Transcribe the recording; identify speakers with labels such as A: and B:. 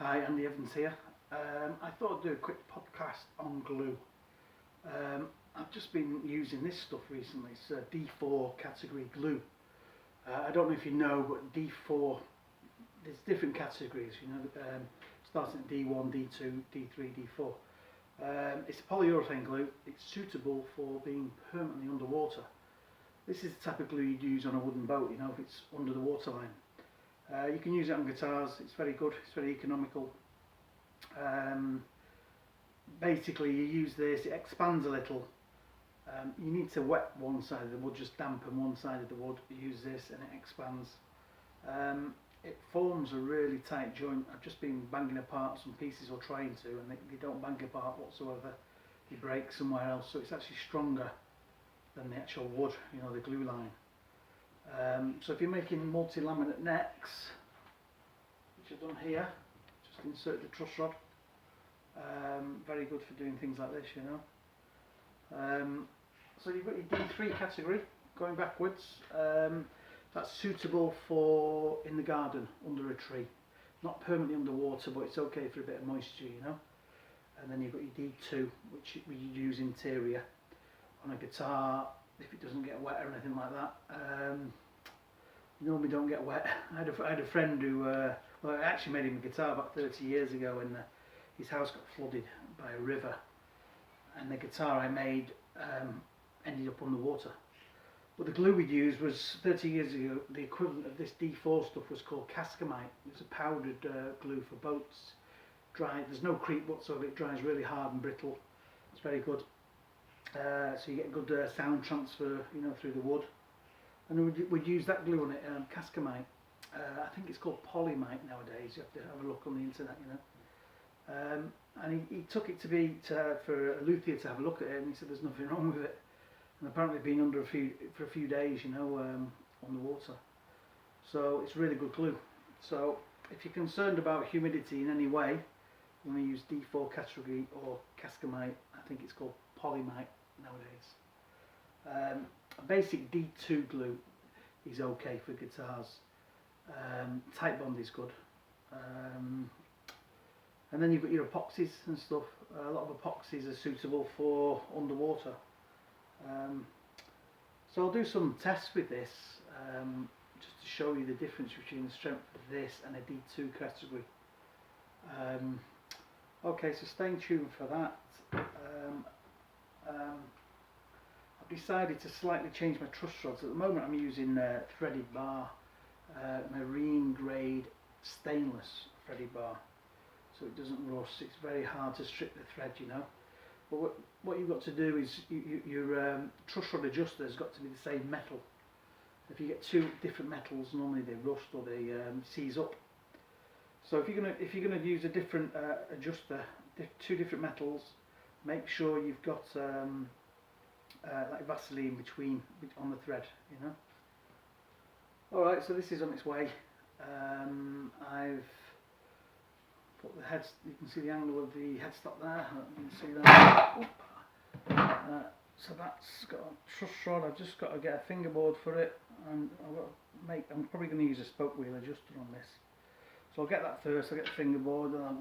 A: Hi, Andy Evans here. I thought I'd do a quick podcast on glue. I've just been using this stuff recently. It's D4 category glue. I don't know if you know, but D4, there's different categories, starting at D1, D2, D3, D4. It's a polyurethane glue. It's suitable for being permanently underwater. This is the type of glue you'd use on a wooden boat, if it's under the waterline. You can use it on guitars. It's very good, it's very economical. Basically you use this, it expands a little. You need to wet one side of the wood, just dampen one side of the wood. You use this and it expands. It forms a really tight joint. I've just been banging apart some pieces, or trying to, and they don't bang apart whatsoever. They break somewhere else, so it's actually stronger than the actual wood, the glue line. So if you're making multi-laminate necks, which I've done here, just insert the truss rod. Very good for doing things like this, So you've got your D3 category, going backwards. That's suitable for in the garden, under a tree. Not permanently underwater, but it's okay for a bit of moisture, And then you've got your D2, which we use interior on a guitar, if it doesn't get wet or anything like that. Normally don't get wet. I had a friend who, I actually made him a guitar about 30 years ago, and his house got flooded by a river, and the guitar I made ended up on the water. But the glue we'd used was, 30 years ago, the equivalent of this D4 stuff was called cascamite. It's a powdered glue for boats. There's no creep whatsoever, it dries really hard and brittle. It's very good. So you get good sound transfer, through the wood. And we'd use that glue on it, cascamite. I think it's called polymite nowadays. You have to have a look on the internet, And he took it for a luthier to have a look at it, and he said there's nothing wrong with it. And apparently been under for a few days, on the water. So it's really good glue. So if you're concerned about humidity in any way, you want to use D4 category or cascamite. I think it's called polymite nowadays. A basic D2 glue is okay for guitars. Tight bond is good. And then you've got your epoxies and stuff. A lot of epoxies are suitable for underwater. So I'll do some tests with this, just to show you the difference between the strength of this and a D2 category. Okay, so stay tuned for that. I've decided to slightly change my truss rods. At the moment I'm using threaded bar, marine grade stainless threaded bar, so it doesn't rust. It's very hard to strip the thread, But what you've got to do is your truss rod adjuster has got to be the same metal. If you get two different metals, normally they rust or they seize up. So if you're gonna use a different adjuster, two different metals, make sure you've got like Vaseline on the thread, Alright, so this is on its way. I've put the heads, you can see the angle of the headstock there, you can see that. So that's got a truss rod. I've just got to get a fingerboard for it, and I'm probably going to use a spoke wheel adjuster on this. So I'll get that first, I'll get the fingerboard, and I'll